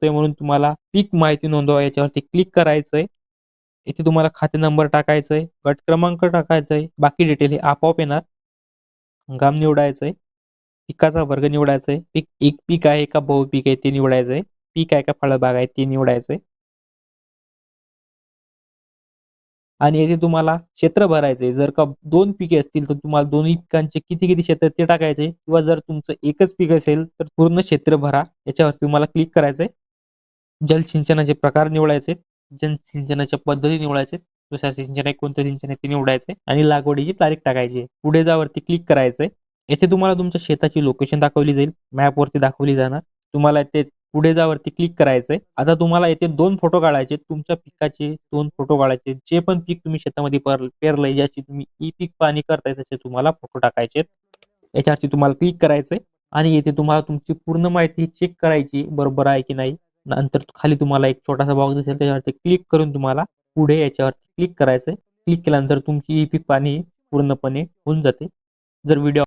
करतोय म्हणून तुम्हाला पीक माहिती नोंदवा याच्यावरती क्लिक करायचंय. इथे तुम्हाला खाते नंबर टाकायचंय, गट क्रमांक टाकायचंय, बाकी डिटेल हे आपोआप येणार. हंगाम निवडायचंय, पिकाचा वर्ग निवडायचंय, पीक एक पीक आहे का बहुपीक आहे ते निवडायचंय, पीक आहे का फळबाग आहे ते निवडायचंय. आणि येथे तुम्हाला क्षेत्र भरायचंय. जर का 2 पिके असतील तर तुम्हाला दोन्ही पिकांचे किती किती क्षेत्र ते टाकायचे, किंवा जर तुमचं एकच पीक असेल तर पूर्ण क्षेत्र भरा याच्यावरती तुम्हाला क्लिक करायचंय. जलसिंचनाचे प्रकार निवडायचे, जलसिंचनाच्या पद्धती निवडायचे, तुषार सिंचन आहे कोणतं सिंचन आहे ते निवडायचे आणि लागवडीची तारीख टाकायची. पुढे जावरती क्लिक करायचंय. येथे तुम्हाला तुमच्या शेताची लोकेशन दाखवली जाईल, मॅपवरती दाखवली जाणार. तुम्हाला ते पुढे जावरती क्लिक करायचंय. आता तुम्हाला येथे 2 फोटो काढायचे, तुमच्या पिकाचे 2 फोटो काढायचे. जे पण पीक तुम्ही शेतामध्ये पेरलंय, ज्याची तुम्ही ई पीक पाहणी करताय त्याचे तुम्हाला फोटो टाकायचे. याच्यावरती तुम्हाला क्लिक करायचंय आणि येथे तुम्हाला तुमची पूर्ण माहिती चेक करायची बरोबर आहे की नाही. नंतर खाली तुम्हाला एक छोटासा बॉक्स दिसेल, त्याच्यावरती क्लिक करून तुम्हाला पुढे याच्यावरती क्लिक करायचंय. क्लिक केल्यानंतर तुमची ई पीक पाहणी पूर्णपणे होऊन जाते. जर व्हिडिओ